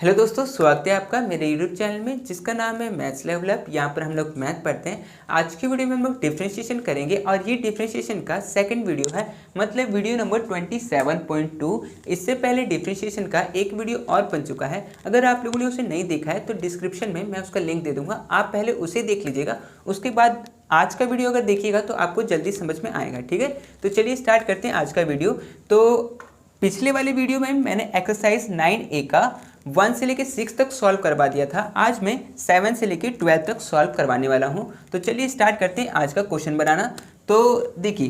Hello दोस्तों, स्वागत है आपका मेरे यूट्यूब चैनल में जिसका नाम है मैथ्स लेवल अप। यहाँ पर हम लोग मैथ पढ़ते हैं। आज की वीडियो में हम लोग डिफरेंशिएशन करेंगे और ये डिफरेंशिएशन का सेकंड वीडियो है, मतलब वीडियो नंबर 27.2। इससे पहले डिफरेंशिएशन का एक वीडियो और बन चुका है। अगर आप लोगों ने उसे नहीं देखा है तो डिस्क्रिप्शन में मैं उसका लिंक दे दूँगा, आप पहले उसे देख लीजिएगा। उसके बाद आज का वीडियो अगर देखिएगा तो आपको जल्दी समझ में आएगा। ठीक है, तो चलिए स्टार्ट करते हैं आज का वीडियो। तो पिछले वाले वीडियो में मैंने एक्सरसाइज 9A का 1 से लेकर 6 तक सॉल्व करवा दिया था। आज मैं 7 से लेकर 12 तक सॉल्व करवाने वाला हूं। तो चलिए स्टार्ट करते हैं आज का क्वेश्चन बनाना। तो देखिए,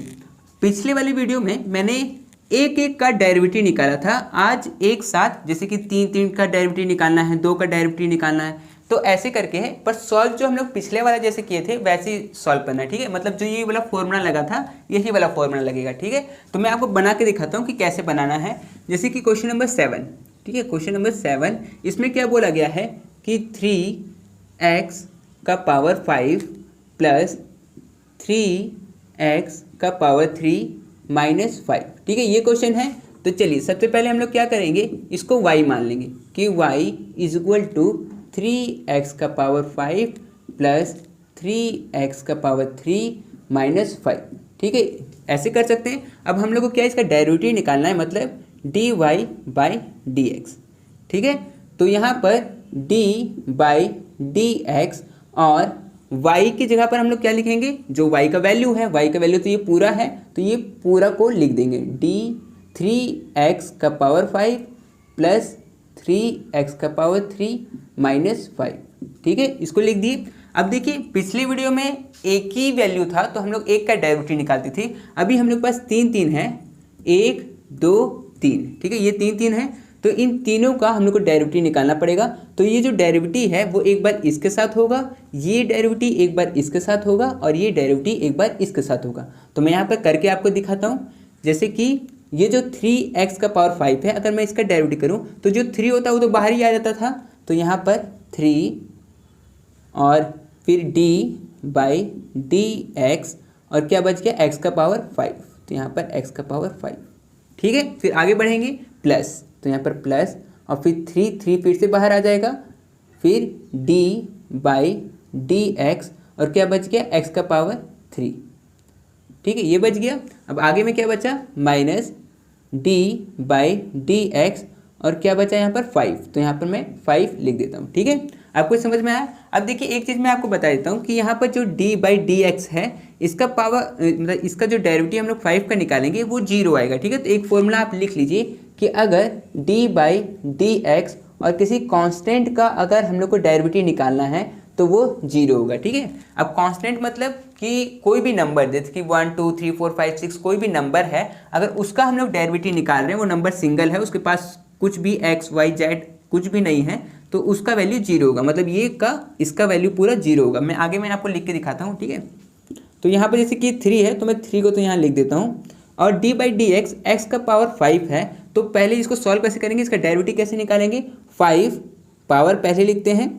पिछले वाली वीडियो में मैंने एक एक का डेरिवेटिव निकाला था। आज एक साथ जैसे कि 3 का डेरिवेटिव निकालना है, 2 का डेरिवेटिव निकालना है, तो ऐसे करके है। पर सॉल्व जो हम लोग पिछले वाला जैसे किए थे वैसे ही सॉल्व करना है। ठीक है, मतलब जो ये वाला फॉर्मूला लगा था यही वाला फॉर्मूला लगेगा। ठीक है, तो मैं आपको बना के दिखाता हूँ कि कैसे बनाना है। जैसे कि क्वेश्चन नंबर 7, ठीक है, क्वेश्चन नंबर 7 इसमें क्या बोला गया है कि 3x का पावर 5 प्लस 3x का पावर 3 माइनस 5। ठीक है, ये क्वेश्चन है। तो चलिए सबसे पहले हम लोग क्या करेंगे, इसको y मान लेंगे कि y is equal to 3x का पावर 5 प्लस 3x का पावर 3 माइनस 5। ठीक है, ऐसे कर सकते हैं। अब हम लोग को क्या इसका डेरिवेटिव निकालना है, मतलब dy बाई dx। ठीक है, तो यहाँ पर d बाई dx और y की जगह पर हम लोग क्या लिखेंगे, जो y का वैल्यू है, y का वैल्यू तो ये पूरा है, तो ये पूरा को लिख देंगे d 3x का पावर 5 प्लस 3x का पावर 3 माइनस 5। ठीक है, इसको लिख दिए। अब देखिए, पिछली वीडियो में एक ही वैल्यू था तो हम लोग एक का डेरिवेटिव निकालते थे। अभी हम लोग पास 3 है, 1 2 3। ठीक है, ये 3 है, तो इन तीनों का हम लोग को डेरिवेटिव निकालना पड़ेगा। तो ये जो डेरिवेटिव है वो एक बार इसके साथ होगा, ये डेरिवेटिव एक बार इसके साथ होगा और ये डेरिवेटिव एक बार इसके साथ होगा। तो मैं यहाँ पर करके आपको दिखाता हूँ। जैसे कि ये जो 3x का पावर 5 है, अगर मैं इसका डेरिवेटिव करूँ तो जो 3 होता है वो तो बाहर ही आ जाता था। तो यहाँ पर 3 और फिर d बाई dx और क्या बच गया, x का पावर 5। तो यहाँ पर x का पावर 5। ठीक है, फिर आगे बढ़ेंगे प्लस, तो यहाँ पर प्लस और फिर 3 फिर से बाहर आ जाएगा, फिर d बाई dx और क्या बच गया, x का पावर 3। ठीक है, ये बच गया। अब आगे में क्या बचा, माइनस d बाई dx और क्या बचा यहाँ पर 5। तो यहाँ पर मैं 5 लिख देता हूँ। ठीक है, आपको समझ में आया। अब देखिए, एक चीज़ मैं आपको बता देता हूँ कि यहाँ पर जो d बाई dx है, इसका पावर मतलब इसका जो डेरिवेटिव हम लोग 5 का निकालेंगे वो 0 आएगा। ठीक है, तो एक फॉर्मूला आप लिख लीजिए कि अगर d बाई dx और किसी कांस्टेंट का अगर हम लोग को डेरिवेटिव निकालना है तो वो 0 होगा। ठीक है, अब कांस्टेंट मतलब कि कोई भी नंबर, जैसे कि 1 2 3 4 5 6 कोई भी नंबर है, अगर उसका हम लोग डेरिवेटिव निकाल रहे हैं, वो नंबर सिंगल है, उसके पास कुछ भी x y z कुछ भी नहीं है, तो उसका वैल्यू 0 होगा। मतलब ये का इसका वैल्यू पूरा 0 होगा। मैं आगे मैं आपको लिख के दिखाता हूँ। ठीक है, तो यहाँ पर जैसे कि 3 है तो मैं 3 को तो यहाँ लिख देता हूँ, और d by d x, x का पावर 5 है, तो पहले इसको सॉल्व कैसे करेंगे, इसका डेरिवेटिव कैसे निकालेंगे। 5 पावर पहले लिखते हैं,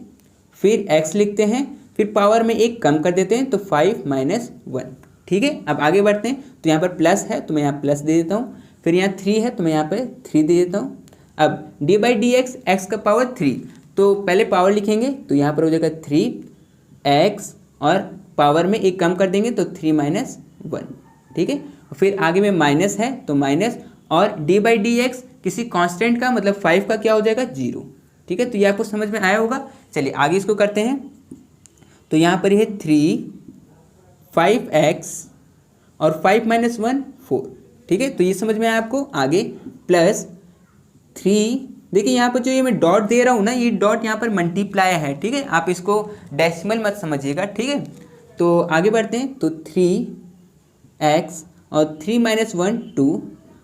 फिर x लिखते हैं, फिर पावर में एक कम कर देते हैं, तो 5 माइनस 1। ठीक है, अब आगे बढ़ते हैं। तो यहाँ पर प्लस है तो मैं यहाँ प्लस दे देता हूँ, फिर यहाँ 3 है तो मैं यहाँ पर 3 दे देता हूँ। अब d by d x, x का पावर 3, तो पहले पावर लिखेंगे, तो यहाँ पर हो जाएगा 3x और पावर में एक कम कर देंगे तो 3 माइनस 1। ठीक है, फिर आगे में माइनस है तो माइनस, और d बाई डी एक्स किसी कांस्टेंट का मतलब 5 का क्या हो जाएगा, 0। ठीक है, तो ये आपको समझ में आया होगा। चलिए आगे इसको करते हैं। तो यहाँ पर है 3 5x और 5 माइनस 1 4। ठीक है, तो ये समझ में आया आपको। आगे प्लस 3, देखिए यहाँ पर जो ये मैं डॉट दे रहा हूँ ना, ये डॉट यहाँ पर मल्टीप्लाई है। ठीक है, आप इसको डेसिमल मत समझिएगा। ठीक है, तो आगे बढ़ते हैं। तो 3x और 3 माइनस 1 2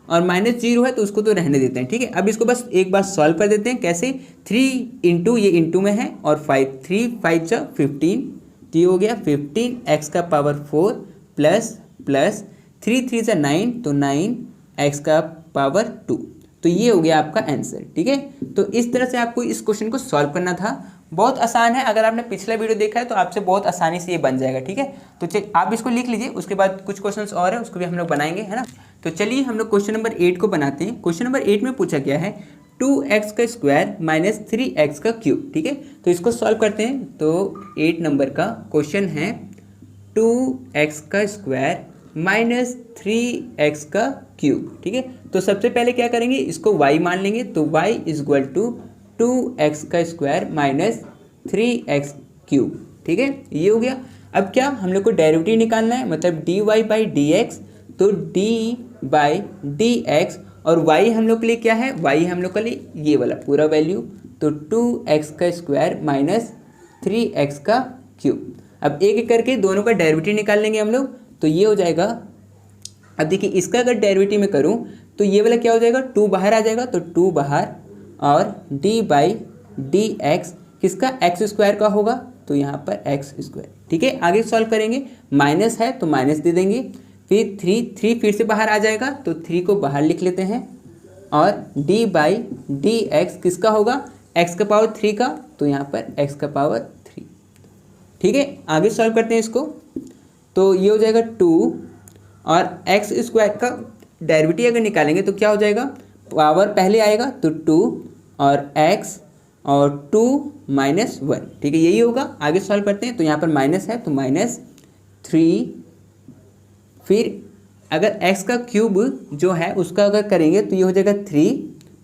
और माइनस 0 है तो उसको तो रहने देते हैं। ठीक है, अब इसको बस एक बार सॉल्व कर देते हैं। कैसे, 3 इंटू ये इंटू में है और 5, 3 5 जा 15, तो ये हो गया 15x का पावर 4 प्लस प्लस 3 3 जा 9, तो 9x का पावर 2। तो ये हो गया आपका आंसर। ठीक है, तो इस तरह से आपको इस क्वेश्चन को सॉल्व करना था। बहुत आसान है, अगर आपने पिछला वीडियो देखा है तो आपसे बहुत आसानी से ये बन जाएगा। ठीक है, तो आप इसको लिख लीजिए, उसके बाद कुछ क्वेश्चंस और है उसको भी हम लोग बनाएंगे, है ना। तो चलिए हम लोग क्वेश्चन नंबर 8 को बनाते हैं। क्वेश्चन नंबर 8 में पूछा गया है 2x का स्क्वायर माइनस 3x का क्यूब। ठीक है, तो इसको सॉल्व करते हैं। तो 8 नंबर का क्वेश्चन है 2x का स्क्वायर माइनस 3x का क्यूब। ठीक है, तो सबसे पहले क्या करेंगे, इसको y मान लेंगे। तो y is equal to 2x का स्क्वायर माइनस 3x क्यूब। ठीक है, ये हो गया। अब क्या हम लोग को डेरिवेटिव निकालना है, मतलब dy बाई डी एक्स। तो d बाई डी एक्स और y हम लोग के लिए क्या है, y हम लोग के लिए ये वाला पूरा वैल्यू। तो 2x का स्क्वायर माइनस 3x का क्यूब। अब एक एक करके दोनों का डेरिवेटिव निकाल लेंगे हम लोग। तो ये हो जाएगा, अब देखिए इसका अगर डेरिवेटिव में करूँ तो ये वाला क्या हो जाएगा, 2 बाहर आ जाएगा। तो 2 बाहर और d बाई डी एक्स किसका, एक्स स्क्वायर का होगा। तो यहाँ पर एक्स स्क्वायर। ठीक है, आगे सॉल्व करेंगे। माइनस है तो माइनस दे देंगे। फिर 3 फिर से बाहर आ जाएगा। तो 3 को बाहर लिख लेते हैं। और d बाई डी एक्स किसका होगा, x का पावर 3 का। तो यहाँ पर x का पावर 3। ठीक है, आगे सॉल्व करते हैं इसको। तो ये हो जाएगा 2 और एक्स स्क्वायर का डेरिवेटिव अगर निकालेंगे तो क्या हो जाएगा, पावर पहले आएगा तो 2 और x और 2 माइनस 1। ठीक है, यही होगा। आगे सॉल्व करते हैं। तो यहाँ पर माइनस है तो माइनस 3। फिर अगर x का क्यूब जो है उसका अगर करेंगे तो ये हो जाएगा 3,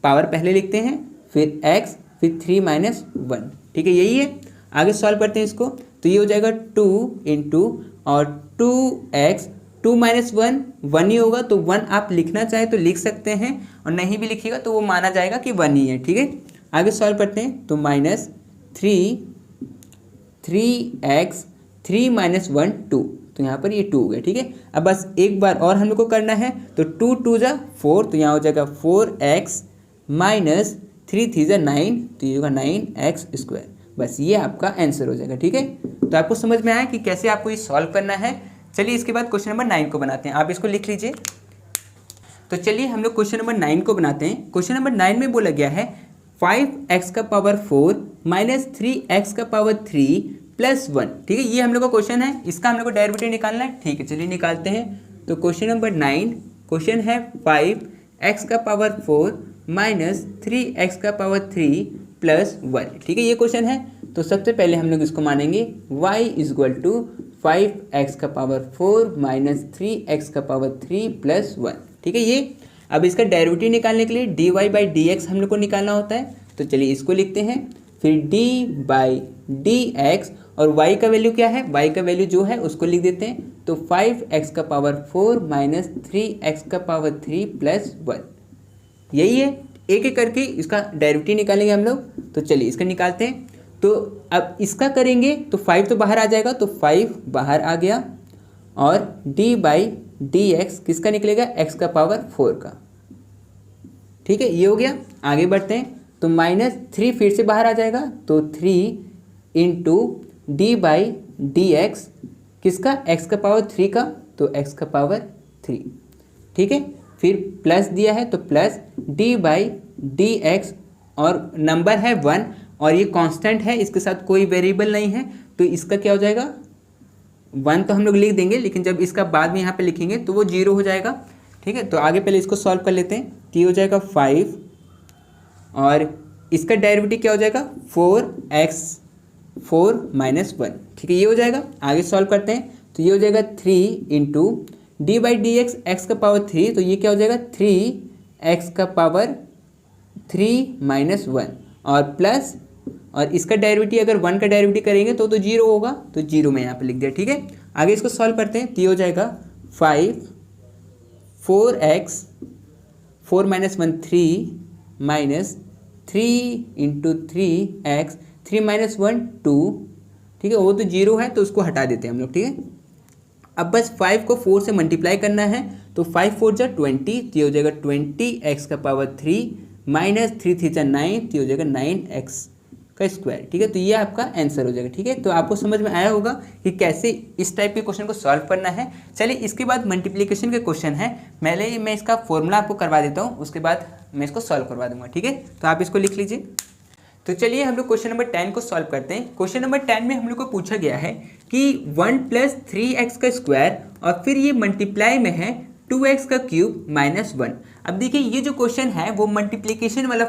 पावर पहले लिखते हैं, फिर x, फिर 3 माइनस 1। ठीक है, यही है। आगे सॉल्व करते हैं इसको। तो ये हो जाएगा 2 इंटू और 2x, 2 माइनस 1 1 ही होगा। तो 1 आप लिखना चाहे तो लिख सकते हैं और नहीं भी लिखिएगा तो वो माना जाएगा कि 1 ही है। ठीक है, आगे सॉल्व करते हैं। तो माइनस 3x 3 माइनस 1 2। तो यहाँ पर ये 2 हो गया। ठीक है, अब बस एक बार और हम लोग को करना है। तो 2 2 जा 4। तो यहाँ हो जाएगा 4x माइनस 3 3 जा 9। तो ये होगा 9x स्क्वायर। बस ये आपका आंसर हो जाएगा। ठीक है, तो आपको समझ में आया कि कैसे आपको ये सॉल्व करना है। चलिए इसके बाद क्वेश्चन नंबर 9 को बनाते हैं। आप इसको लिख लीजिए। तो चलिए हम लोग क्वेश्चन नंबर 9 को बनाते हैं। क्वेश्चन नंबर 9 में बोला गया है 5x का पावर 4 माइनस 3x का पावर 3 प्लस 1। ठीक है, ये हम लोग का क्वेश्चन है। इसका हम लोग को डेरिवेटिव निकालना है। ठीक है, चलिए निकालते हैं। तो क्वेश्चन नंबर 9 क्वेश्चन है 5x का पावर 4 माइनस 3x का पावर 3 प्लस 1। ठीक है, ये क्वेश्चन है। तो सबसे पहले हम लोग इसको मानेंगे y is equal to 5x का पावर 4 माइनस 3x का पावर 3 प्लस 1। ठीक है, ये अब इसका डेरिवेटिव निकालने के लिए dy बाई डी एक्स हम लोग को निकालना होता है। तो चलिए इसको लिखते हैं। फिर d बाई डी एक्स और y का वैल्यू क्या है, y का वैल्यू जो है उसको लिख देते हैं। तो 5x का पावर 4 माइनस 3x का पावर 3 प्लस 1। यही है। एक एक करके इसका डेरिवेटिव निकालेंगे हम लोग। तो चलिए इसका निकालते हैं। तो अब इसका करेंगे तो 5 तो बाहर आ जाएगा। तो 5 बाहर आ गया और d बाई डी एक्स किसका निकलेगा, x का पावर 4 का। ठीक है, ये हो गया। आगे बढ़ते हैं। तो माइनस 3 फिर से बाहर आ जाएगा। तो 3 into D by d x किसका, x का पावर 3 का। तो x का पावर 3। ठीक है, फिर प्लस दिया है तो plus d by d x और नंबर है 1 और ये कांस्टेंट है, इसके साथ कोई वेरिएबल नहीं है। तो इसका क्या हो जाएगा, 1 तो हम लोग लिख देंगे, लेकिन जब इसका बाद में यहाँ पे लिखेंगे तो वो 0 हो जाएगा। ठीक है, तो आगे पहले इसको सॉल्व कर लेते हैं। तो ये हो जाएगा 5 और इसका डेरिवेटिव क्या हो जाएगा 4x 4 माइनस 1। ठीक है, ये हो जाएगा। आगे सॉल्व करते हैं। तो ये हो जाएगा 3 into D by d x x का पावर 3। तो ये क्या हो जाएगा 3x का पावर 3 माइनस 1 और प्लस, और इसका डेरिवेटिव अगर 1 का डेरिवेटिव करेंगे तो 0 होगा। तो 0 में यहाँ पे लिख दिया। ठीक है, आगे इसको सॉल्व करते हैं। तो ये हो जाएगा 5 4x 4 minus 1 3 minus 3 into 3x 3 minus 1 2। ठीक है, वो तो 0 है तो उसको हटा देते हैं हम लोग। ठीक है, अब बस 5 को 4 से मल्टीप्लाई करना है। तो 5 4 जा 20। तो ये हो जाएगा 20x का पावर 3 माइनस 3 3 जा 9। तो ये हो जाएगा 9x का स्क्वायर। ठीक है, तो ये आपका आंसर हो जाएगा। ठीक है, तो आपको समझ में आया होगा कि कैसे इस टाइप के क्वेश्चन को सॉल्व करना है। चलिए इसके बाद मल्टीप्लिकेशन के क्वेश्चन है। पहले मैं इसका फॉर्मूला आपको करवा देता हूँ, उसके बाद मैं इसको सॉल्व करवा दूंगा। ठीक है, तो आप इसको लिख लीजिए। तो चलिए हम लोग क्वेश्चन नंबर 10 को सॉल्व करते हैं। क्वेश्चन नंबर 10 में हम लोग को पूछा गया है कि 1 प्लस 3x का स्क्वायर और फिर ये मल्टीप्लाई में है 2x का क्यूब माइनस 1। अब देखिए ये जो क्वेश्चन है वो मल्टीप्लिकेशन वाला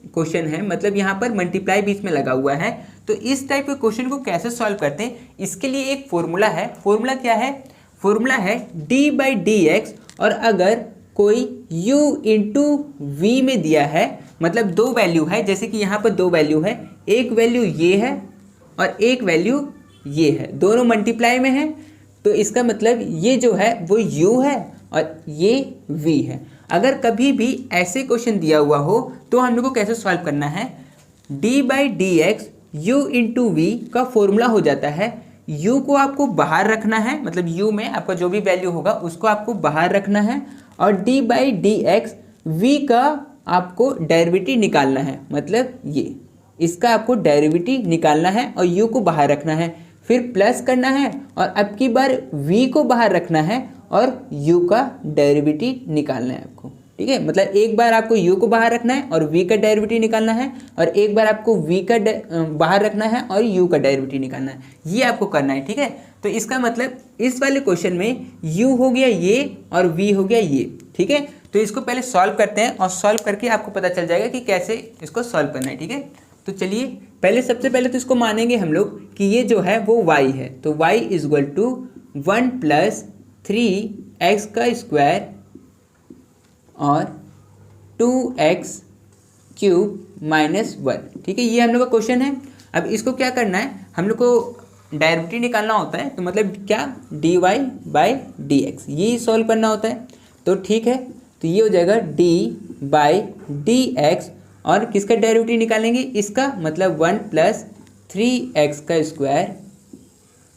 क्वेश्चन है, मतलब यहाँ पर मल्टीप्लाई बीच में लगा हुआ है। तो इस टाइप के क्वेश्चन को कैसे सॉल्व करते हैं, इसके लिए एक फॉर्मूला है। फॉर्मूला क्या है? फॉर्मूला है d/dx, और अगर कोई u इंटू वी में दिया है, मतलब दो वैल्यू है, जैसे कि यहाँ पर दो वैल्यू है, एक वैल्यू ये है और एक वैल्यू ये है, दोनों मल्टीप्लाई में है, तो इसका मतलब ये जो है वो u है और ये v है। अगर कभी भी ऐसे क्वेश्चन दिया हुआ हो तो हम लोग को कैसे सॉल्व करना है, d/dx u इंटू वी का फॉर्मूला हो जाता है, u को आपको बाहर रखना है, मतलब u में आपका जो भी वैल्यू होगा उसको आपको बाहर रखना है, और d/dx v का आपको डेरिवेटिव निकालना है, मतलब ये इसका आपको डेरिवेटिव निकालना है और u को बाहर रखना है, फिर प्लस करना है और अब की बार v को बाहर रखना है और u का डेरिवेटिव निकालना है आपको। ठीक है, मतलब एक बार आपको u को बाहर रखना है और v का डेरिवेटिव निकालना है, और एक बार आपको v का बाहर रखना है और u का डेरिवेटिव निकालना है, ये आपको करना है। ठीक है, तो इसका मतलब इस वाले क्वेश्चन में u हो गया ये और v हो गया ये। ठीक है, तो इसको पहले सॉल्व करते हैं और सॉल्व करके आपको पता चल जाएगा कि कैसे इसको सॉल्व करना है। ठीक है, तो चलिए पहले सबसे पहले तो इसको मानेंगे हम लोग कि ये जो है वो y है, तो y equal to 1 plus 3x का स्क्वायर और 2x क्यूब माइनस 1। ठीक है, ये हम लोग का क्वेश्चन है। अब इसको क्या करना है, हम लोग को डेरिवेटिव निकालना होता है, तो मतलब क्या dy/dx ये सॉल्व करना होता है। तो ठीक है, तो ये हो जाएगा d/dx, और किसका डेरिवेटिव निकालेंगे, इसका, मतलब 1 प्लस 3x का स्क्वायर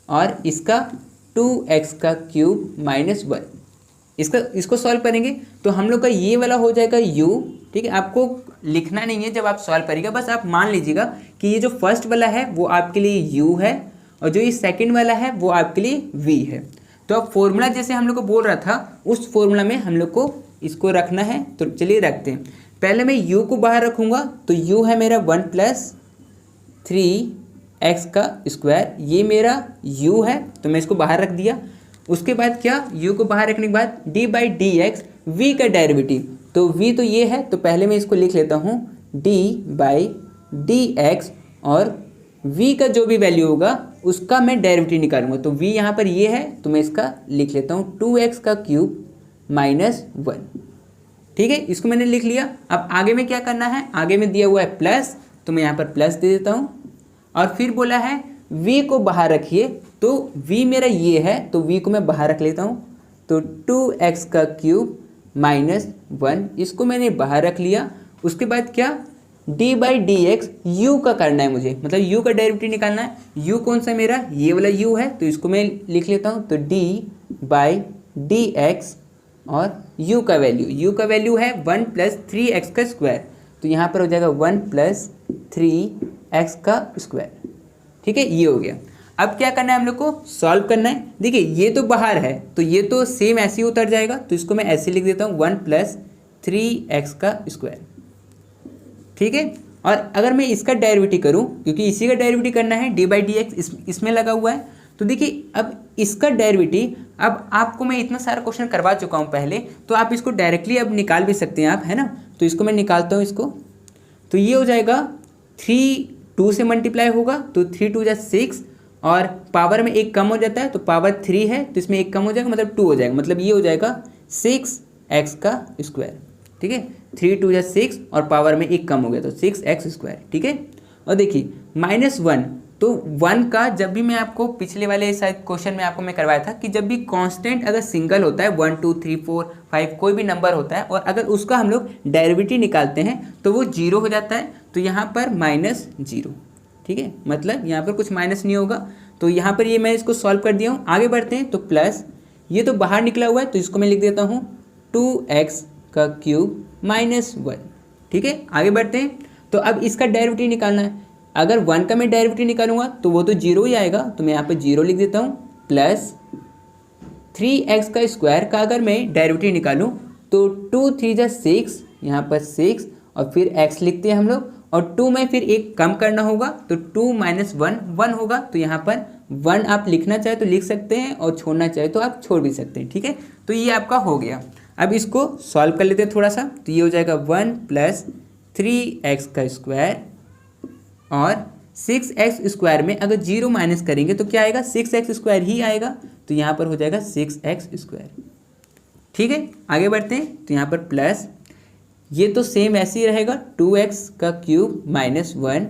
और इसका 2x का क्यूब माइनस 1। इसको सॉल्व करेंगे तो हम लोग का ये वाला हो जाएगा u। ठीक है, आपको लिखना नहीं है जब आप सॉल्व करिएगा, बस आप मान लीजिएगा कि ये जो फर्स्ट वाला है वो आपके लिए u है और जो ये सेकंड वाला है वो आपके लिए v है। तो अब फॉर्मूला जैसे हम लोग को बोल रहा था, उस फॉर्मूला में हम लोग को इसको रखना है। तो चलिए रखते हैं। पहले मैं u को बाहर रखूँगा, तो u है मेरा 1 प्लस 3x का स्क्वायर, ये मेरा u है, तो मैं इसको बाहर रख दिया। उसके बाद क्या, u को बाहर रखने के बाद d/dx v का डेरिवेटिव, तो v तो ये है, तो पहले मैं इसको लिख लेता हूँ d/dx, और v का जो भी वैल्यू होगा उसका मैं डेरिवेटिव निकालूंगा। तो v यहाँ पर ये है, तो मैं इसका लिख लेता हूँ 2x का क्यूब माइनस 1। ठीक है, इसको मैंने लिख लिया। अब आगे में क्या करना है, आगे में दिया हुआ है प्लस, तो मैं यहाँ पर प्लस दे देता हूँ, और फिर बोला है v को बाहर रखिए, तो v मेरा ये है, तो v को मैं बाहर रख लेता हूँ, तो 2x का क्यूब माइनस 1, इसको मैंने बाहर रख लिया। उसके बाद क्या, d/dx u का करना है मुझे, मतलब u का डेरिवेटिव निकालना है। u कौन सा मेरा, ये वाला u है, तो इसको मैं लिख लेता हूँ, तो d/dx और u का वैल्यू है 1 प्लस 3x का स्क्वायर, तो यहाँ पर हो जाएगा 1 प्लस 3x का स्क्वायर। ठीक है, ये हो गया। अब क्या करना है हम लोग को, सॉल्व करना है। देखिए ये तो बाहर है, तो ये तो सेम ऐसे ही उतर जाएगा, तो इसको मैं ऐसे लिख देता हूँ 1 प्लस 3x का स्क्वायर। ठीक है, और अगर मैं इसका डेरिवेटिव करूँ, क्योंकि इसी का डेरिवेटिव करना है, d/dx इसमें लगा हुआ है, तो देखिए अब इसका डेरिवेटिव, अब आपको मैं इतना सारा क्वेश्चन करवा चुका हूँ पहले, तो आप इसको डायरेक्टली अब निकाल भी सकते हैं आप, है ना। तो इसको मैं निकालता हूँ इसको, तो ये हो जाएगा 3 2 से मल्टीप्लाई होगा, तो 3 2 6, और पावर में एक कम हो जाता है, तो पावर 3 है, तो इसमें एक कम हो जाएगा, मतलब 2 हो जाएगा, मतलब ये हो जाएगा 6x का स्क्वायर। ठीक है, 3 2 6 और पावर में एक कम हो गया, तो 6x स्क्वायर। ठीक है, और देखिए -1, तो 1 का जब भी मैं आपको पिछले वाले शायद क्वेश्चन में आपको मैं करवाया था कि जब भी कांस्टेंट अगर सिंगल होता है, 1 2 3 4 5 कोई भी नंबर होता है, और अगर उसका हम लोग डेरिवेटिव निकालते हैं तो वो 0 हो जाता है, तो यहाँ पर -0। ठीक है, मतलब यहाँ पर कुछ माइनस नहीं होगा, तो यहाँ पर ये मैं इसको सॉल्व कर दिया हूँ। आगे बढ़ते हैं, तो प्लस ये तो बाहर निकला हुआ है, तो इसको मैं लिख देता हूँ 2x का क्यूब माइनस 1। ठीक है, आगे बढ़ते हैं, तो अब इसका डेरिवेटिव निकालना है। अगर 1 का मैं डेरिवेटिव निकालूंगा तो वो तो 0 ही आएगा, तो मैं यहाँ पर 0 लिख देता हूँ, प्लस 3x का स्क्वायर का अगर मैं डेरिवेटिव निकालूँ तो 2 3 6, यहाँ पर 6, और फिर x लिखते हैं हम लोग, और 2 में फिर एक कम करना होगा, तो 2 माइनस 1 1 होगा। तो यहाँ पर 1 आप लिखना चाहे तो लिख सकते हैं और छोड़ना चाहे तो आप छोड़ भी सकते हैं, ठीक है। तो ये आपका हो गया। अब इसको सॉल्व कर लेते हैं थोड़ा सा। तो ये हो जाएगा 1 प्लस 3x का स्क्वायर, और 6x स्क्वायर में अगर 0 माइनस करेंगे तो क्या आएगा, 6x स्क्वायर ही आएगा। तो यहाँ पर हो जाएगा 6x स्क्वायर, ठीक है। आगे बढ़ते हैं। तो यहाँ पर प्लस, ये तो सेम ऐसे ही रहेगा, 2x का क्यूब माइनस 1,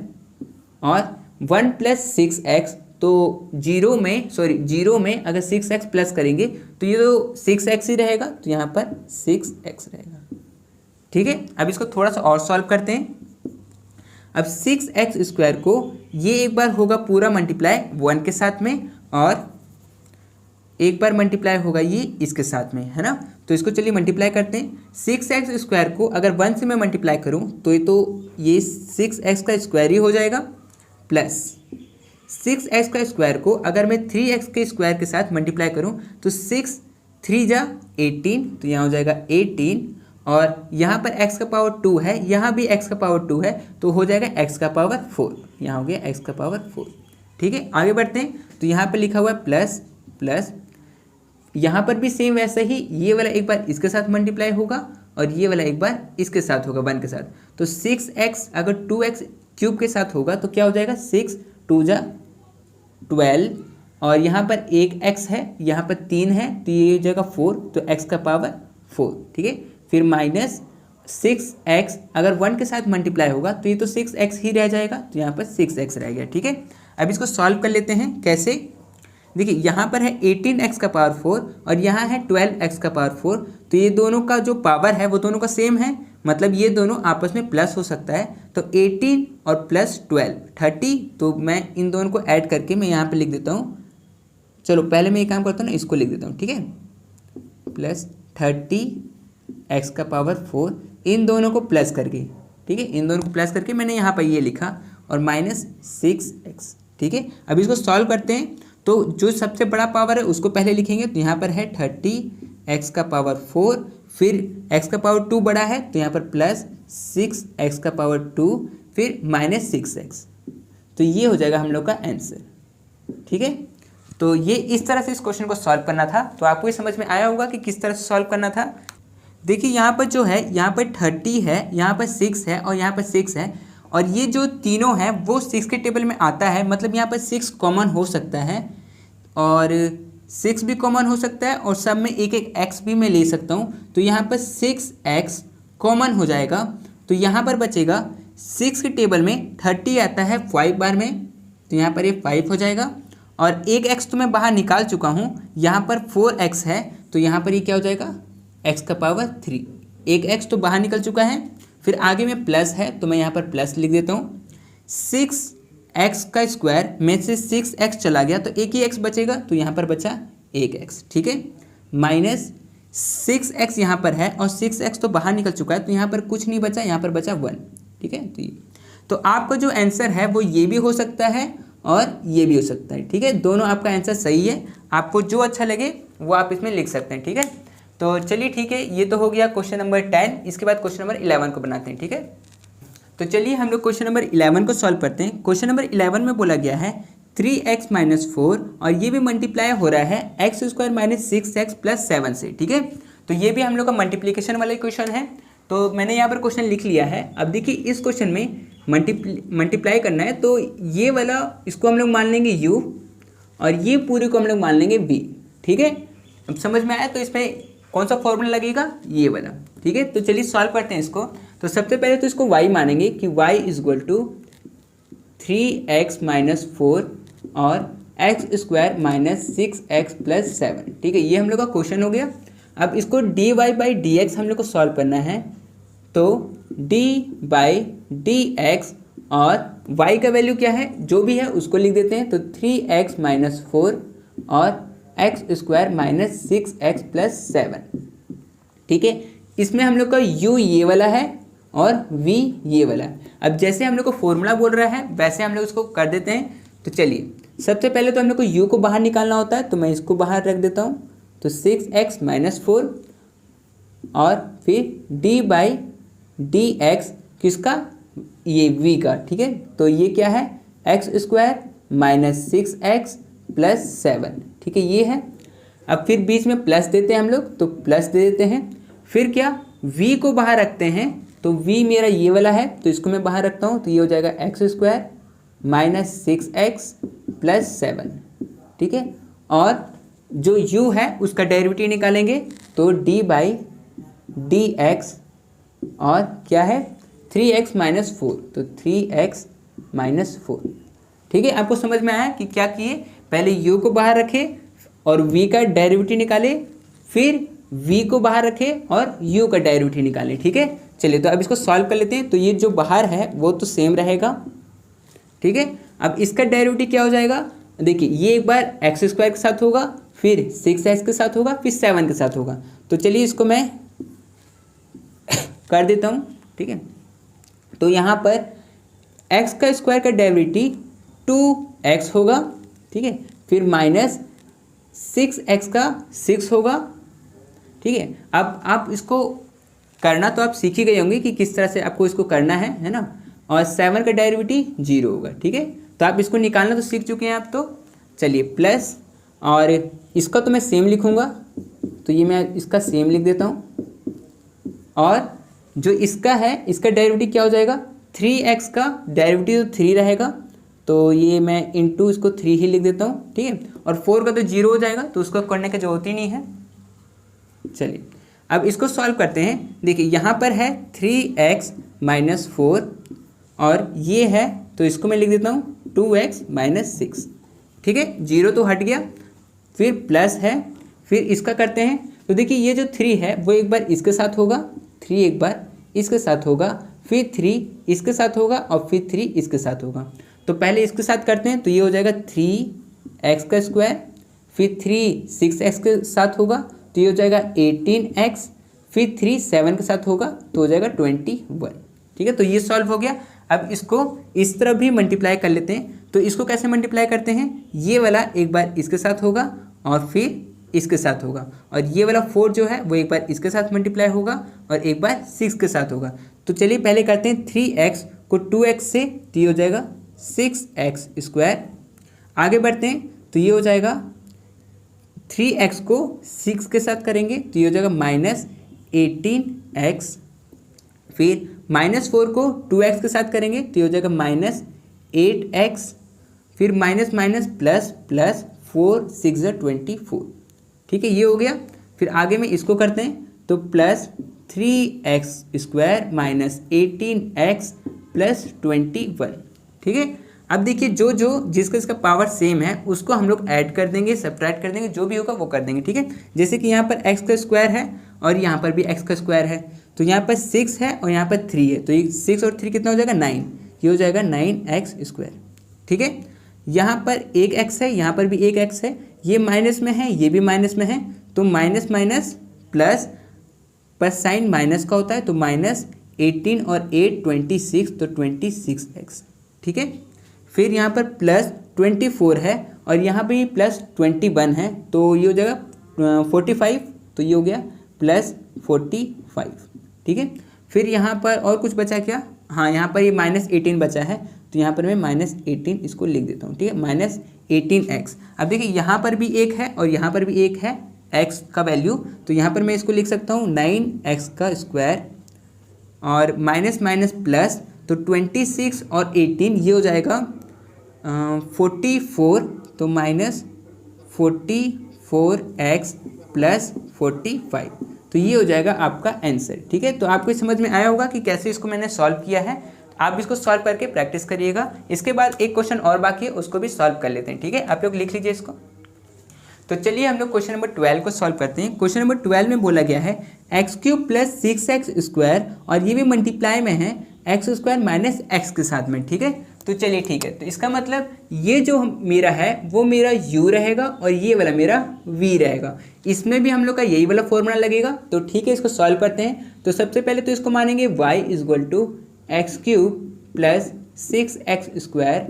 और 1 प्लस 6x, तो 0 में अगर 6x प्लस करेंगे तो ये तो 6x ही रहेगा। तो यहाँ पर 6x रहेगा, ठीक है। अब इसको थोड़ा सा और सॉल्व करते हैं। अब 6x स्क्वायर को ये एक बार होगा पूरा मल्टीप्लाई 1 के साथ में, और एक बार मल्टीप्लाई होगा ये इसके साथ में, है ना। तो इसको चलिए मल्टीप्लाई करते हैं। 6x स्क्वायर को अगर 1 से मैं मल्टीप्लाई करूं तो ये 6x का स्क्वायर ही हो जाएगा, प्लस 6x का स्क्वायर को अगर मैं 3x के स्क्वायर के साथ मल्टीप्लाई करूं तो 6 3 जा 18, तो यहाँ हो जाएगा 18, और यहाँ पर x का पावर 2 है, यहाँ भी x का पावर 2 है, तो हो जाएगा x का पावर 4, यहाँ हो गया x का पावर 4, ठीक है। आगे बढ़ते हैं। तो यहाँ पर लिखा हुआ है प्लस प्लस, यहाँ पर भी सेम वैसे ही, ये वाला एक बार इसके साथ मल्टीप्लाई होगा और ये वाला एक बार इसके साथ होगा 1 के साथ। तो 6x अगर 2x क्यूब के साथ होगा तो क्या हो जाएगा, 6 2 जा 12, और यहाँ पर एक x है, यहाँ पर 3 है, तो ये हो जाएगा 4, तो x का पावर 4, ठीक है। फिर माइनस 6x अगर 1 के साथ मल्टीप्लाई होगा तो ये तो 6x ही रह जाएगा, तो यहाँ पर 6x रह गया, ठीक है। अब इसको सॉल्व कर लेते हैं। कैसे, देखिए यहाँ पर है 18x का पावर 4 और यहाँ है 12x का पावर 4, तो ये दोनों का जो पावर है वो दोनों का सेम है, मतलब ये दोनों आपस में प्लस हो सकता है। तो 18 और प्लस 12 30, तो मैं इन दोनों को ऐड करके मैं यहाँ पे लिख देता हूँ। चलो पहले मैं ये काम करता हूँ ना, इसको लिख देता हूँ, ठीक है। प्लस 30x का पावर 4, इन दोनों को प्लस करके, ठीक है, इन दोनों को प्लस करके मैंने यहाँ पर ये लिखा, और माइनस 6x, ठीक है। अब इसको सॉल्व करते हैं। तो जो सबसे बड़ा पावर है उसको पहले लिखेंगे, तो यहाँ पर है 30x का पावर 4, फिर x का पावर 2 बड़ा है तो यहाँ पर प्लस 6x का पावर 2, फिर माइनस 6x, तो ये हो जाएगा हम लोग का आंसर, ठीक है। तो ये इस तरह से इस क्वेश्चन को सॉल्व करना था। तो आपको ये समझ में आया होगा कि किस तरह से सॉल्व करना था। देखिए यहाँ पर जो है, यहाँ पर 30 है, यहाँ पर 6 है और यहाँ पर 6 है, और ये जो तीनों हैं वो 6 के टेबल में आता है, मतलब यहाँ पर 6 कॉमन हो सकता है और 6 भी कॉमन हो सकता है, और सब में एक एक x भी मैं ले सकता हूँ। तो यहाँ पर 6x कॉमन हो जाएगा, तो यहाँ पर बचेगा 6 के टेबल में 30 आता है 5 बार में, तो यहाँ पर ये 5 हो जाएगा, और एक x तो मैं बाहर निकाल चुका हूँ, यहाँ पर 4x है, तो यहाँ पर ये क्या हो जाएगा, x का पावर 3, एक x तो बाहर निकल चुका है। फिर आगे में प्लस है तो मैं यहाँ पर प्लस लिख देता हूँ। 6x का स्क्वायर में से 6x चला गया तो एक ही x बचेगा, तो यहाँ पर बचा एक x, ठीक है। माइनस 6x यहाँ पर है और 6x तो बाहर निकल चुका है, तो यहाँ पर कुछ नहीं बचा, यहाँ पर बचा 1, ठीक है। तो आपका जो आंसर है वो ये भी हो सकता है और ये भी हो सकता है, ठीक है। दोनों आपका आंसर सही है, आपको जो अच्छा लगे वो आप इसमें लिख सकते हैं, ठीक है। तो चलिए ठीक है, ये तो हो गया क्वेश्चन नंबर 10। इसके बाद क्वेश्चन नंबर 11 को बनाते हैं, ठीक है। तो चलिए हम लोग क्वेश्चन नंबर 11 को सॉल्व करते हैं। क्वेश्चन नंबर 11 में बोला गया है 3x माइनस 4 और ये भी मल्टीप्लाई हो रहा है x square minus 6x plus 7 से, ठीक है। तो ये भी हम लोग का मल्टीप्लीकेशन वाला क्वेश्चन है, तो मैंने यहाँ पर क्वेश्चन लिख लिया है। अब देखिए इस क्वेश्चन में मल्टीप्लाई करना है, तो ये वाला इसको हम लोग मान लेंगे u और ये पूरे को हम लोग मान लेंगे v, ठीक है। अब समझ में आया, तो इसमें कौन सा फॉर्मूला लगेगा, ये वाला, ठीक है। तो चलिए सॉल्व करते हैं इसको। तो सबसे पहले तो इसको y मानेंगे कि y is equal to 3x minus 4 और x square minus 6x plus 7, ठीक है। ये हम लोग का क्वेश्चन हो गया। अब इसको dy बाई dx हम लोग को सॉल्व करना है, तो d बाई dx और y का वैल्यू क्या है, जो भी है उसको लिख देते हैं। तो 3x माइनस 4 और x square minus 6x plus 7, ठीक है। इसमें हम लोग का u ये वाला है और v ये वाला है। अब जैसे हम लोग को फॉर्मूला बोल रहा है वैसे हम लोग इसको कर देते हैं। तो चलिए सबसे पहले तो हम लोग को u को बाहर निकालना होता है, तो मैं इसको बाहर रख देता हूँ। तो 6x माइनस 4 और फिर d बाई डी एक्स किसका, ये v का, ठीक है। तो ये क्या है, x square minus 6x plus 7, ठीक है, ये है। अब फिर बीच में प्लस देते हैं हम लोग, तो प्लस दे देते हैं। फिर क्या, v को बाहर रखते हैं, तो v मेरा ये वाला है, तो इसको मैं बाहर रखता हूँ, तो ये हो जाएगा x square minus 6x plus 7, ठीक है। और जो u है उसका डेरिवेटिव निकालेंगे, तो d बाई डी एक्स, और क्या है 3x माइनस 4, तो 3x माइनस 4, ठीक है। आपको समझ में आया कि क्या किए, पहले u को बाहर रखे और v का डेरिवेटिव निकाले, फिर v को बाहर रखे और u का डेरिवेटिव निकाले, ठीक है। चलिए तो अब इसको सॉल्व कर लेते हैं। तो ये जो बाहर है वो तो सेम रहेगा, ठीक है। अब इसका डेरिवेटिव क्या हो जाएगा, देखिए ये एक बार एक्स स्क्वायर के साथ होगा, फिर 6x के साथ होगा, फिर 7 के साथ होगा। तो चलिए इसको मैं कर देता हूँ, ठीक है। तो यहाँ पर x का स्क्वायर का डेरिवेटिव 2x होगा, ठीक है, फिर माइनस 6x का 6 होगा, ठीक है। अब आप इसको करना तो आप सीख ही गए होंगे कि किस तरह से आपको इसको करना है ना। और 7 का डेरिवेटिव 0 होगा, ठीक है। तो आप इसको निकालना तो सीख चुके हैं आप। तो चलिए प्लस, और इसका तो मैं सेम लिखूँगा, तो ये मैं इसका सेम लिख देता हूँ। और जो इसका है, इसका डेरिवेटिव क्या हो जाएगा, 3x का डेरिवेटिव 3 रहेगा, तो ये मैं इंटू इसको 3 ही लिख देता हूँ, ठीक है। और 4 का तो 0 हो जाएगा, तो उसको करने की जरूरत ही नहीं है। चलिए अब इसको सॉल्व करते हैं। देखिए यहाँ पर है 3x माइनस 4, और ये है, तो इसको मैं लिख देता हूँ 2x माइनस 6, ठीक है। 0 तो हट गया, फिर प्लस है, फिर इसका करते हैं। तो देखिए ये जो 3 है वो एक बार इसके साथ होगा, 3 एक बार इसके साथ होगा, फिर 3 इसके साथ होगा, और फिर 3 इसके साथ होगा। तो पहले इसके साथ करते हैं, तो ये हो जाएगा 3x का स्क्वायर, फिर 3 6x के साथ होगा, तो ये हो जाएगा 18x, फिर 3 7 के साथ होगा, तो हो जाएगा 21, ठीक है। तो ये सॉल्व हो गया। अब इसको इस तरफ भी मल्टीप्लाई कर लेते हैं। तो इसको कैसे मल्टीप्लाई करते हैं, ये वाला एक बार इसके साथ होगा और फिर इसके साथ होगा, और ये वाला 4 जो है वो एक बार इसके साथ मल्टीप्लाई होगा और एक बार 6 के साथ होगा। तो चलिए पहले करते हैं 3x को 2x से, तो ये हो जाएगा 6x स्क्वायर। आगे बढ़ते हैं, तो ये हो जाएगा 3x को 6 के साथ करेंगे, तो ये हो जाएगा माइनस 18x, फिर माइनस 4 को 2x के साथ करेंगे, तो ये हो जाएगा माइनस 8x, फिर माइनस माइनस प्लस प्लस 4 6 24, ठीक है, ये हो गया। फिर आगे में इसको करते हैं, तो plus 3x square minus 18x plus 21, ठीक है। अब देखिए जो जो जिसका इसका पावर सेम है उसको हम लोग ऐड कर देंगे, सब्ट्रैक्ट कर देंगे, जो भी होगा वो कर देंगे, ठीक है। जैसे कि यहाँ पर x का स्क्वायर है और यहाँ पर भी x का स्क्वायर है, तो यहाँ पर 6 है और यहाँ पर 3 है, तो ये 6 और 3 कितना हो जाएगा 9, ये हो जाएगा 9x स्क्वायर, ठीक है। यहाँ पर एक x है, यहाँ पर भी एक x है, ये माइनस में है, ये भी माइनस में है, तो माइनस माइनस प्लस, पर साइन माइनस का होता है, तो माइनस 18 और 8 26, तो 26x, ठीक है। फिर यहाँ पर प्लस 24 है और यहाँ पे प्लस 21 है, तो ये हो जाएगा 45, तो ये हो गया प्लस 45, ठीक है। फिर यहाँ पर और कुछ बचा क्या, हाँ यहाँ पर ये माइनस 18 बचा है, तो यहाँ पर मैं माइनस 18 इसको लिख देता हूँ, ठीक है, माइनस 18x। अब देखिए यहाँ पर भी एक है और यहाँ पर भी एक है x का वैल्यू, तो यहाँ पर मैं इसको लिख सकता हूँ 9x का स्क्वायर, और माइनस माइनस प्लस, तो 26 और 18 ये हो जाएगा 44, तो माइनस 44x प्लस 45, तो ये हो जाएगा आपका आंसर, ठीक है। तो आपको समझ में आया होगा कि कैसे इसको मैंने सॉल्व किया है। आप इसको सॉल्व करके प्रैक्टिस करिएगा। इसके बाद एक क्वेश्चन और बाकी है, उसको भी सॉल्व कर लेते हैं, ठीक है। आप लोग लिख लीजिए इसको। तो चलिए हम लोग क्वेश्चन नंबर 12 को सॉल्व करते हैं। क्वेश्चन नंबर 12 में बोला गया है x³ प्लस 6x स्क्वायर, और ये भी मल्टीप्लाई में है x स्क्वायर माइनस x के साथ में, ठीक है। तो चलिए ठीक है, तो इसका मतलब ये जो मेरा है वो मेरा u रहेगा और ये वाला मेरा v रहेगा। इसमें भी हम लोग का यही वाला फॉर्मूला लगेगा। तो ठीक है, इसको सॉल्व करते हैं। तो सबसे पहले तो इसको मानेंगे y equal to x³ plus 6x square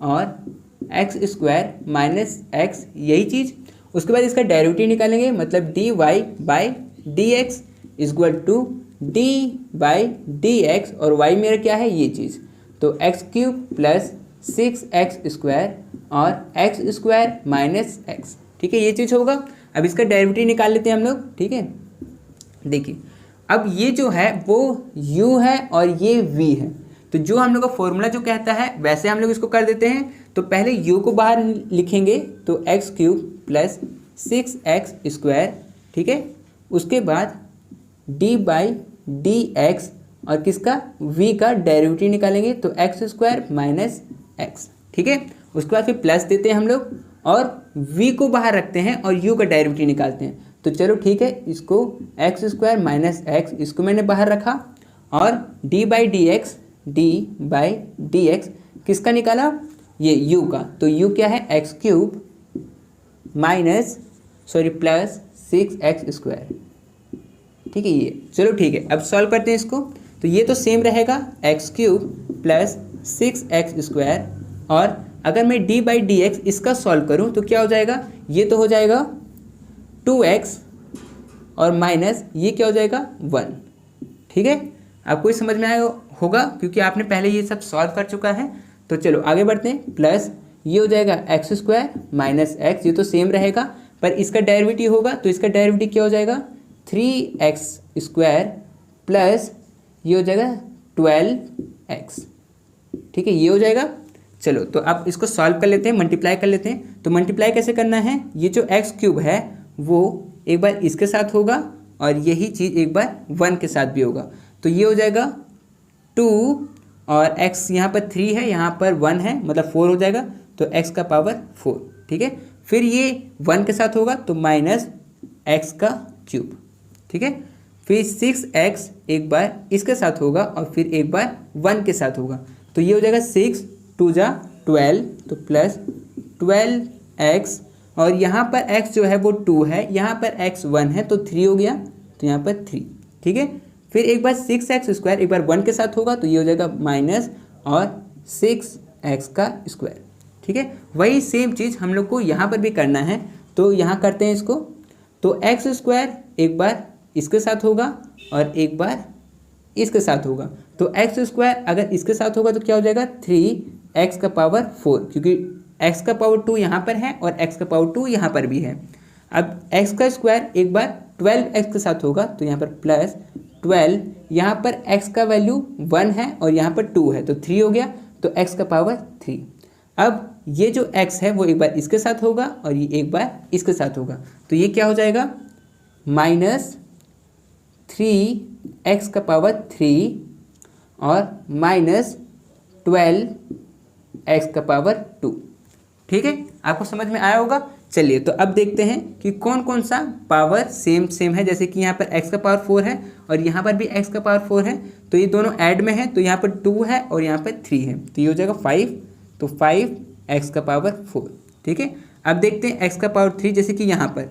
और x स्क्वायर माइनस x, यही चीज़। उसके बाद इसका डेरिवेटिव निकालेंगे, मतलब dy by dx equal to d by d x और वाई मेरा क्या है ये चीज़, तो एक्स क्यूब प्लस 6x² और एक्स स्क्वायर माइनस एक्स, ठीक है ये चीज़ होगा। अब इसका डेरिवेटिव निकाल लेते हैं हम लोग, ठीक है। देखिए अब ये जो है वो u है और ये v है, तो जो हम लोग का फॉर्मूला जो कहता है वैसे हम लोग इसको कर देते हैं। तो पहले u को बाहर लिखेंगे तो एक्स क्यूब प्लस 6x², ठीक है। उसके बाद d बाई डी एक्स और किसका v का डेरिवेटिव निकालेंगे तो x² माइनस एक्स, ठीक है। उसके बाद फिर प्लस देते हैं हम लोग और v को बाहर रखते हैं और u का डेरिवेटिव निकालते हैं। तो चलो ठीक है, इसको x² माइनस एक्स इसको मैंने बाहर रखा और d बाई डी एक्स किसका निकाला ये u का, तो u क्या है x cube minus plus 6x², ठीक है ये। चलो ठीक है, अब सॉल्व करते हैं इसको। तो ये तो सेम रहेगा एक्स क्यूब प्लस 6x² और अगर मैं d बाई डी एक्स इसका सॉल्व करूं तो क्या हो जाएगा, ये तो हो जाएगा 2x और माइनस ये क्या हो जाएगा 1, ठीक है। आपको ये समझ में आया होगा क्योंकि आपने पहले ये सब सॉल्व कर चुका है। तो चलो आगे बढ़ते हैं, प्लस ये हो जाएगा x² माइनस एक्स, ये तो सेम रहेगा पर इसका डेरिवेटिव होगा तो इसका डेरिवेटिव क्या हो जाएगा 3x² प्लस ये हो जाएगा 12x, ठीक है ये हो जाएगा। चलो तो अब इसको सॉल्व कर लेते हैं, मल्टीप्लाई कर लेते हैं। तो मल्टीप्लाई कैसे करना है, ये जो एक्स क्यूब है वो एक बार इसके साथ होगा और यही चीज़ एक बार 1 के साथ भी होगा, तो ये हो जाएगा 2 और x यहाँ पर 3 है यहाँ पर 1 है मतलब 4 हो जाएगा, तो x का पावर 4, ठीक है। फिर ये 1 के साथ होगा तो माइनस x का क्यूब, ठीक है। फिर 6x एक बार इसके साथ होगा और फिर एक बार 1 के साथ होगा, तो ये हो जाएगा 6 2 जा 12 तो प्लस 12x और यहाँ पर x जो है वो 2 है, यहाँ पर x 1 है तो 3 हो गया, तो यहाँ पर 3, ठीक है। फिर एक बार 6x² एक बार 1 के साथ होगा तो ये हो जाएगा माइनस और 6x का स्क्वायर, ठीक है। वही सेम चीज़ हम लोग को यहाँ पर भी करना है, तो यहाँ करते हैं इसको। तो x² एक बार इसके साथ होगा और एक बार इसके साथ होगा, तो x² अगर इसके साथ होगा तो क्या हो जाएगा 3x का पावर 4, क्योंकि x का पावर 2 यहाँ पर है और x का पावर 2 यहाँ पर भी है। अब x का स्क्वायर एक बार 12x के साथ होगा तो यहाँ पर प्लस 12, यहाँ पर x का वैल्यू 1 है और यहाँ पर 2 है तो 3 हो गया, तो x का पावर 3। अब ये जो x है वो एक बार इसके साथ होगा और ये एक बार इसके साथ होगा, तो ये क्या हो जाएगा माइनस 3x का पावर 3 और माइनस 12x का पावर 2, ठीक है। आपको समझ में आया होगा। चलिए तो अब देखते हैं कि कौन कौन सा पावर सेम है, जैसे कि यहाँ पर x का पावर 4 है और यहाँ पर भी x का पावर 4 है, तो ये दोनों ऐड में है, तो यहाँ पर 2 है और यहाँ पर 3 है, तो ये हो जाएगा 5, तो 5x का पावर 4, ठीक है। अब देखते हैं x का पावर 3, जैसे कि यहाँ पर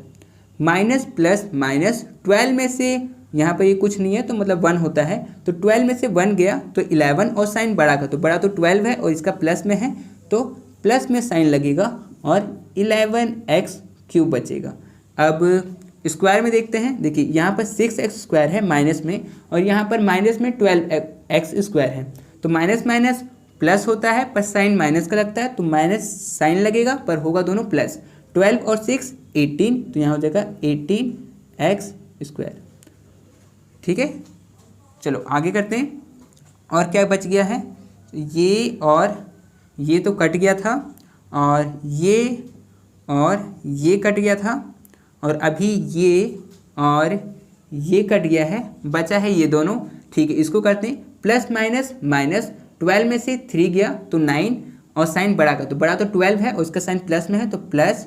माइनस प्लस माइनस 12 में से यहाँ पर ये कुछ नहीं है तो मतलब 1 होता है, तो 12 में से 1 गया तो 11 और साइन बड़ा का, तो बड़ा तो 12 है और इसका प्लस में है तो प्लस में साइन लगेगा और 11x³ बचेगा। अब स्क्वायर में देखते हैं, देखिए यहाँ पर 6x² है माइनस में और यहाँ पर माइनस में 12x² है, तो माइनस माइनस प्लस होता है पर साइन माइनस का लगता है, तो माइनस साइन लगेगा पर होगा दोनों प्लस। 12 और 6 18, तो यहाँ हो जाएगा 18x², ठीक है। चलो आगे करते हैं, और क्या बच गया है, ये और ये तो कट गया था और ये कट गया था और अभी ये और ये कट गया है, बचा है ये दोनों, ठीक है। इसको करते हैं प्लस माइनस माइनस, 12 में से 3 गया तो 9 और साइन बड़ा का, तो बड़ा तो 12 है और इसका साइन प्लस में है तो प्लस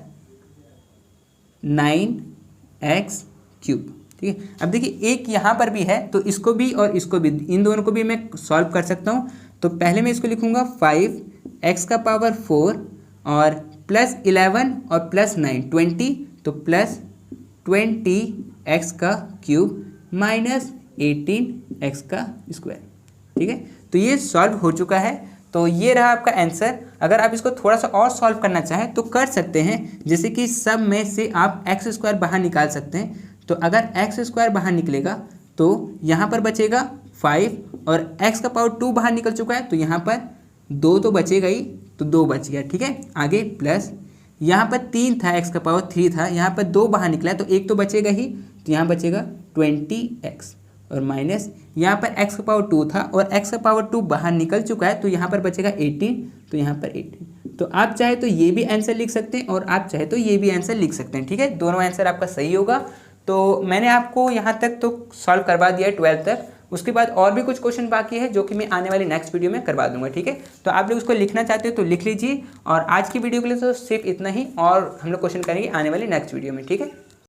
9x³, ठीक है। अब देखिए एक यहाँ पर भी है तो इसको भी और इसको भी, इन दोनों को भी मैं सॉल्व कर सकता हूँ। तो पहले मैं इसको लिखूँगा 5x का पावर 4 और प्लस 11 और प्लस 9 20, तो प्लस 20x का क्यूब माइनस 18x का स्क्वायर, ठीक है। तो ये सॉल्व हो चुका है, तो ये रहा आपका आंसर। अगर आप इसको थोड़ा सा और सॉल्व करना चाहें तो कर सकते हैं, जैसे कि सब में से आप x² बाहर निकाल सकते हैं, तो अगर x² बाहर निकलेगा तो यहाँ पर बचेगा 5 और x का पावर 2 बाहर निकल चुका है, तो यहाँ पर 2 तो बचेगा ही, तो 2 बच गया। ठीक है, आगे प्लस यहाँ पर 3 था, x का पावर 3 था, यहाँ पर 2 बाहर निकला है तो 1 तो बचेगा ही, तो यहाँ बचेगा 20x और माइनस यहाँ पर x का पावर 2 था और x का पावर 2 बाहर निकल चुका है, तो यहाँ पर बचेगा 18, तो यहाँ पर 18। तो आप चाहे तो ये भी आंसर लिख सकते हैं और आप चाहे तो ये भी आंसर लिख सकते हैं। ठीक है, दोनों आंसर आपका सही होगा। तो मैंने आपको यहाँ तक तो सॉल्व करवा दिया है 12 तक, उसके बाद और भी कुछ क्वेश्चन बाकी है जो कि मैं आने वाली नेक्स्ट वीडियो में करवा दूंगा। ठीक है, तो आप लोग उसको लिखना चाहते हो तो लिख लीजिए, और आज की वीडियो के लिए तो सिर्फ इतना ही, और हम लोग क्वेश्चन करेंगे आने वाली नेक्स्ट वीडियो में। ठीक है।